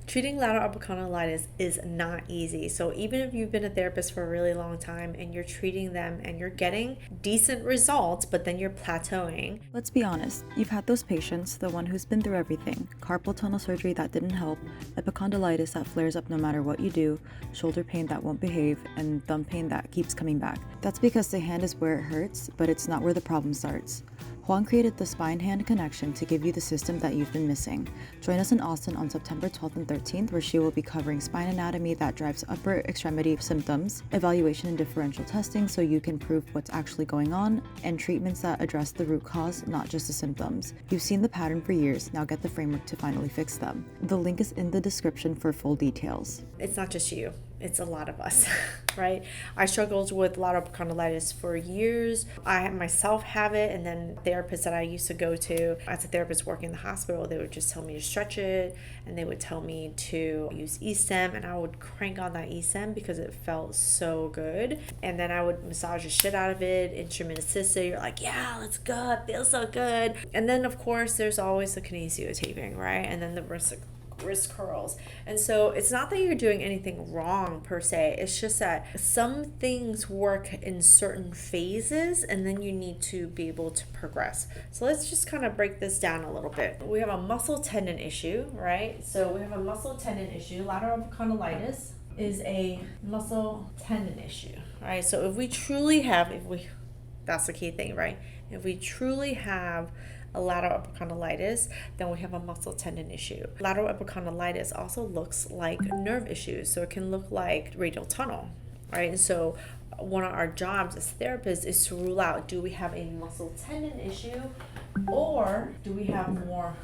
Treating lateral epicondylitis is not easy. So even if you've been a therapist for a really long time and you're treating them and you're getting decent results, but then you're plateauing. Let's be honest, you've had those patients, the one who's been through everything: carpal tunnel surgery that didn't help, epicondylitis that flares up no matter what you do, shoulder pain that won't behave, and thumb pain that keeps coming back. That's because the hand is where it hurts, but it's not where the problem starts. Juan created the spine-hand connection to give you the system that you've been missing. Join us in Austin on September 12th and 13th, where she will be covering spine anatomy that drives upper extremity symptoms, evaluation and differential testing so you can prove what's actually going on, and treatments that address the root cause, not just the symptoms. You've seen the pattern for years, now get the framework to finally fix them. The link is in the description for full details. It's not just you. It's a lot of us, right? I struggled with lateral epicondylitis for years. I myself have it, and then therapists that I used to go to as a therapist working in the hospital, they would just tell me to stretch it, and they would tell me to use e-stim, and I would crank on that e-stim because it felt so good. And then I would massage the shit out of it, instrument assisted. You're like, yeah, let's go, it feels so good. And then of course there's always the kinesiotaping, right? And then the wrist curls. And so it's not that you're doing anything wrong per se, it's just that some things work in certain phases and then you need to be able to progress. So let's just kind of break this down a little bit. We have a muscle tendon issue, right? So we have a muscle tendon issue. Lateral epicondylitis is a muscle tendon issue, right? So that's the key thing, right? If we truly have a lateral epicondylitis, then we have a muscle tendon issue. Lateral epicondylitis also looks like nerve issues. So it can look like radial tunnel, right? And so one of our jobs as therapists is to rule out, do we have a muscle tendon issue or do we have more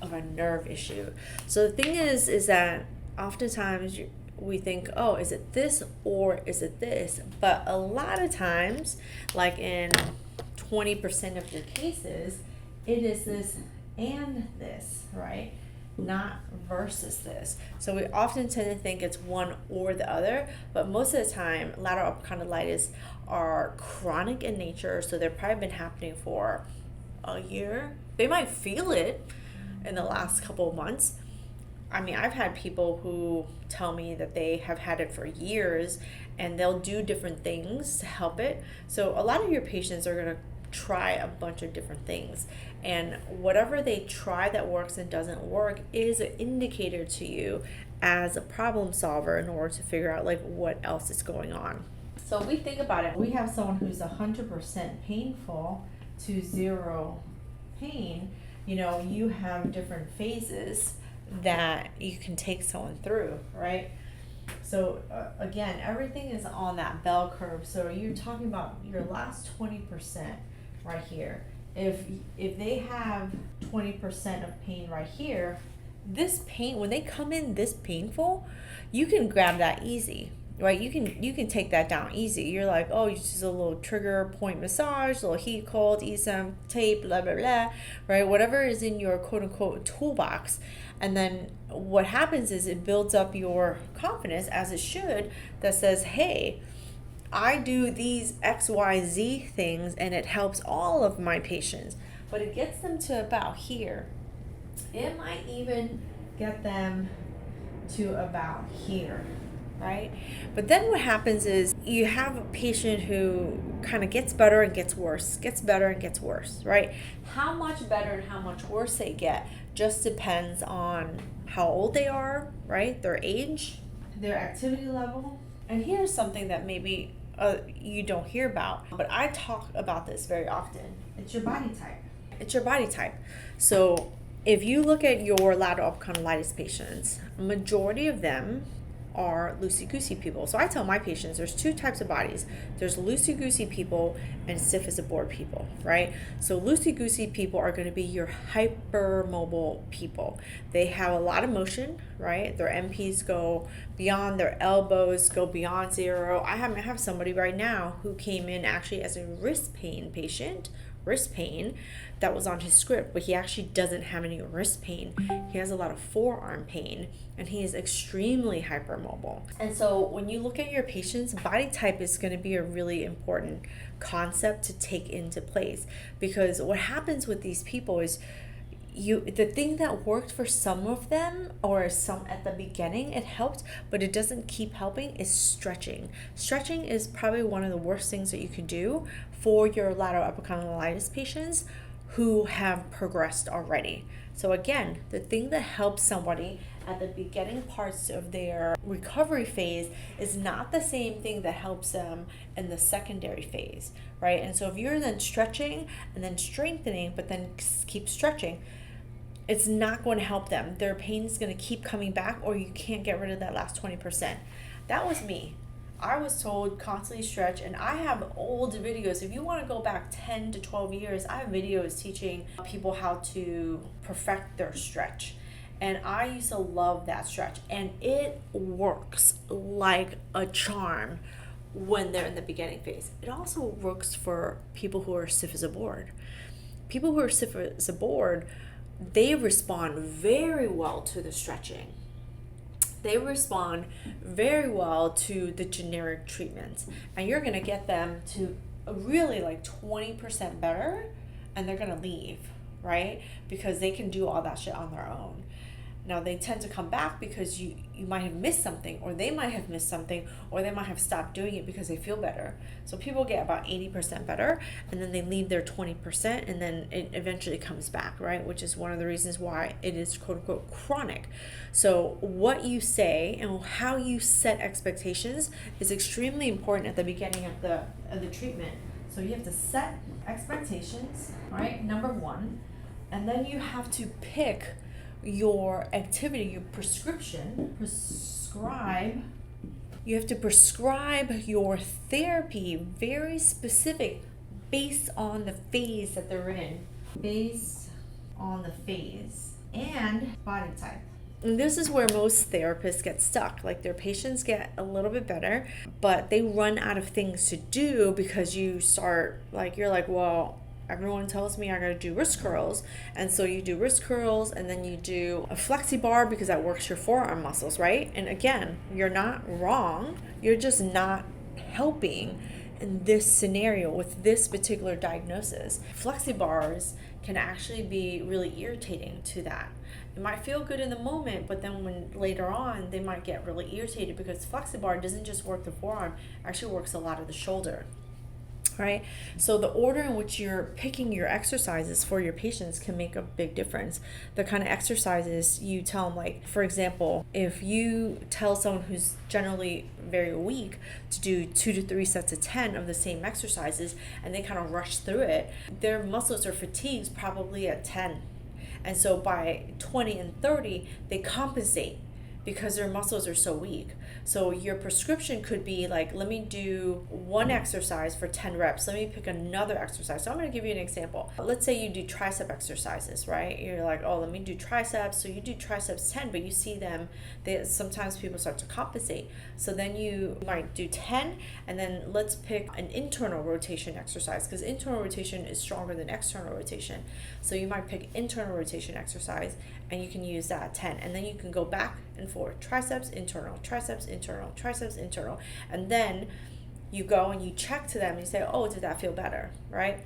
of a nerve issue? So the thing is that oftentimes we think, oh, is it this or is it this? But a lot of times, like in 20% of your cases, it is this and this, right? Not versus this. So we often tend to think it's one or the other, but most of the time, lateral epicondylitis are chronic in nature, so they've probably been happening for a year. They might feel it in the last couple of months. I mean, I've had people who tell me that they have had it for years and they'll do different things to help it. So a lot of your patients are going to try a bunch of different things, and whatever they try that works and doesn't work is an indicator to you as a problem solver in order to figure out like what else is going on. So we think about it, we have someone who's 100% painful to zero pain. You know, you have different phases that you can take someone through, right? So again, everything is on that bell curve. So you're talking about your last 20% right here. If they have 20% of pain right here, this pain, when they come in this painful, you can grab that easy, right? You can take that down easy. You're like, oh, it's just a little trigger point massage, a little heat cold, e-stim, tape, blah blah blah, right? Whatever is in your quote unquote toolbox. And then what happens is it builds up your confidence, as it should, that says, hey, I do these XYZ things and it helps all of my patients. But it gets them to about here. It might even get them to about here, right? But then what happens is you have a patient who kind of gets better and gets worse, gets better and gets worse, right? How much better and how much worse they get just depends on how old they are, right? Their age, their activity level. And here's something that maybe you don't hear about, but I talk about this very often. It's your body type. It's your body type. So if you look at your lateral epicondylitis patients, a majority of them are loosey-goosey people. So I tell my patients there's two types of bodies. There's loosey-goosey people and stiff as a board people, right? So loosey-goosey people are going to be your hypermobile people. They have a lot of motion, right? Their MPs go beyond, their elbows go beyond zero. I have somebody right now who came in actually as a wrist pain patient, that was on his script, but he actually doesn't have any wrist pain. He has a lot of forearm pain, and he is extremely hypermobile. And so when you look at your patient's body type, is going to be a really important concept to take into place, because what happens with these people is the thing that worked for some of them, or some at the beginning, it helped, but it doesn't keep helping, is stretching. Stretching is probably one of the worst things that you can do for your lateral epicondylitis patients who have progressed already. So again, the thing that helps somebody at the beginning parts of their recovery phase is not the same thing that helps them in the secondary phase, right? And so if you're then stretching and then strengthening, but then keep stretching, it's not going to help them. Their pain is going to keep coming back, or you can't get rid of that last 20%. That was me. I was told constantly stretch, and I have old videos. If you want to go back 10 to 12 years, I have videos teaching people how to perfect their stretch. And I used to love that stretch, and it works like a charm when they're in the beginning phase. It also works for people who are stiff as a board. People who are stiff as a board, they respond very well to the stretching. They respond very well to the generic treatments, and you're going to get them to really like 20% better, and they're going to leave, right? Because they can do all that shit on their own. Now, they tend to come back because you might have missed something, or they might have missed something, or they might have stopped doing it because they feel better. So people get about 80% better, and then they leave their 20%, and then it eventually comes back, right? Which is one of the reasons why it is quote unquote chronic. So what you say and how you set expectations is extremely important at the beginning of the treatment. So you have to set expectations, right? Number one, and then you have to pick your activity, your prescribe. You have to prescribe your therapy very specific based on the phase that they're in, based on the phase and body type. And this is where most therapists get stuck. Like, their patients get a little bit better, but they run out of things to do because you're like, well, everyone tells me I gotta do wrist curls, and so you do wrist curls, and then you do a flexi bar because that works your forearm muscles, right? And again, you're not wrong, you're just not helping in this scenario with this particular diagnosis. Flexi bars can actually be really irritating to that. It might feel good in the moment, but then when later on they might get really irritated, because flexi bar doesn't just work the forearm, it actually works a lot of the shoulder. Right? So the order in which you're picking your exercises for your patients can make a big difference. The kind of exercises you tell them, like, for example, if you tell someone who's generally very weak to do 2 to 3 sets of 10 of the same exercises, and they kind of rush through it, their muscles are fatigued probably at 10. And so by 20 and 30, they compensate because their muscles are so weak. So your prescription could be like, let me do one exercise for 10 reps. Let me pick another exercise. So I'm going to give you an example. Let's say you do tricep exercises, right? You're like, oh, let me do triceps. So you do triceps 10, but you see them, sometimes people start to compensate. So then you might do 10, and then let's pick an internal rotation exercise, because internal rotation is stronger than external rotation. So you might pick internal rotation exercise, and you can use that 10, and then you can go back and forth, triceps internal, triceps internal, triceps internal, and then you go and you check to them and you say, oh, did that feel better, right?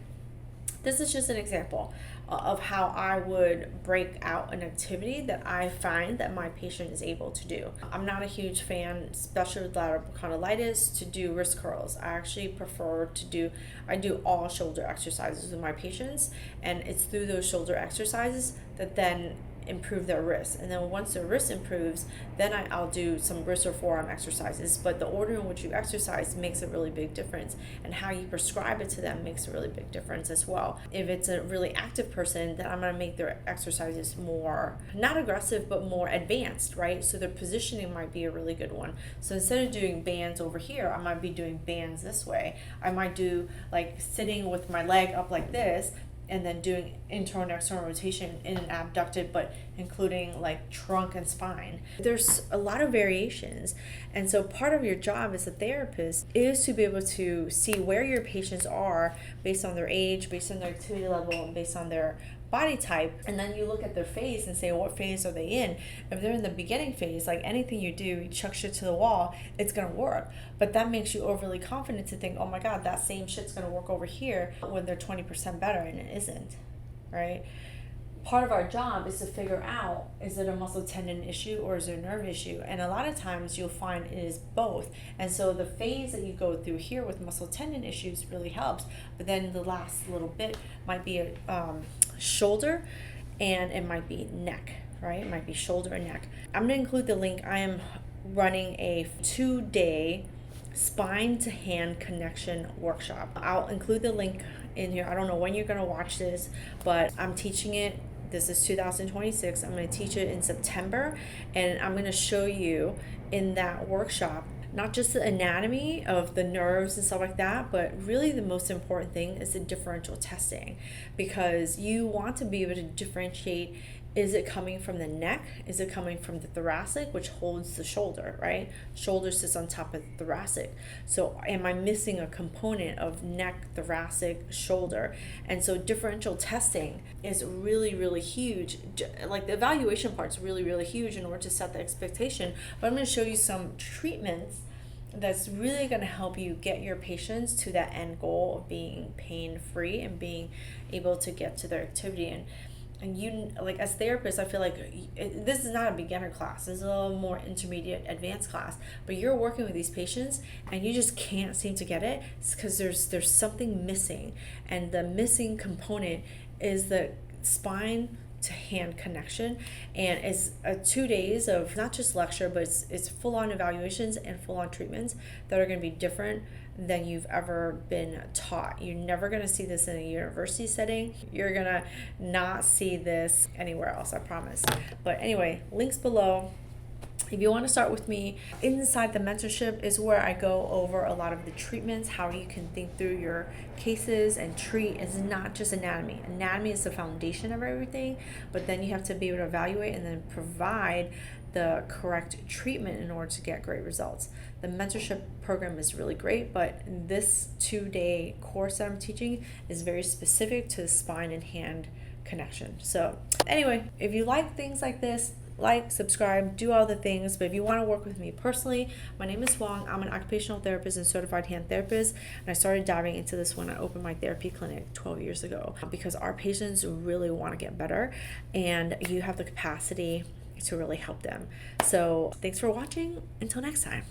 This is just an example of how I would break out an activity that I find that my patient is able to do. I'm not a huge fan, especially with lateral epicondylitis, to do wrist curls. I actually prefer I do all shoulder exercises with my patients, and it's through those shoulder exercises that then improve their wrists. And then once their wrist improves, then I'll do some wrist or forearm exercises. But the order in which you exercise makes a really big difference, and how you prescribe it to them makes a really big difference as well. If it's a really active person, then I'm going to make their exercises more, not aggressive, but more advanced, right? So their positioning might be a really good one. So instead of doing bands over here, I might be doing bands this way. I might do like sitting with my leg up like this, and then doing internal and external rotation in an abducted, but including like trunk and spine. There's a lot of variations. And so part of your job as a therapist is to be able to see where your patients are based on their age, based on their activity level, and based on their body type. And then you look at their phase and say, what phase are they in? If they're in the beginning phase, like anything you do, you chuck shit to the wall, it's gonna work. But that makes you overly confident to think, oh my God, that same shit's gonna work over here when they're 20% better, and it isn't, right? part of our job is to figure out, is it a muscle tendon issue or is it a nerve issue? And a lot of times you'll find it is both. And so the phase that you go through here with muscle tendon issues really helps. But then the last little bit might be a shoulder, and it might be neck, right? It might be shoulder and neck. I'm going to include the link. I am running a 2-day spine to hand connection workshop. I'll include the link in here. I don't know when you're going to watch this, but I'm teaching it. This is 2026. I'm going to teach it in September, and I'm going to show you in that workshop not just the anatomy of the nerves and stuff like that, but really the most important thing is the differential testing, because you want to be able to differentiate, is it coming from the neck? Is it coming from the thoracic, which holds the shoulder, right? Shoulder sits on top of the thoracic. So am I missing a component of neck, thoracic, shoulder? And so differential testing is really, really huge. Like the evaluation part's really, really huge in order to set the expectation. But I'm going to show you some treatments that's really going to help you get your patients to that end goal of being pain-free and being able to get to their activity. And you, like as therapists, I feel like this is not a beginner class. This is a little more intermediate, advanced class. But you're working with these patients and you just can't seem to get it. It's because there's something missing. And the missing component is the spine to hand connection. And it's 2 days of not just lecture, but it's full-on evaluations and full-on treatments that are going to be different than you've ever been taught. You're never going to see this in a university setting. You're going to not see this anywhere else, I promise. But anyway, links below. If you want to start with me, inside the mentorship is where I go over a lot of the treatments, how you can think through your cases and treat. It's not just anatomy. Anatomy is the foundation of everything, but then you have to be able to evaluate and then provide the correct treatment in order to get great results. The mentorship program is really great, but this 2-day course that I'm teaching is very specific to the spine and hand connection. So anyway, if you like things like this, like, subscribe, do all the things. But if you want to work with me personally, my name is Huang. I'm an occupational therapist and certified hand therapist. And I started diving into this when I opened my therapy clinic 12 years ago, because our patients really want to get better and you have the capacity to really help them. So thanks for watching. Until next time.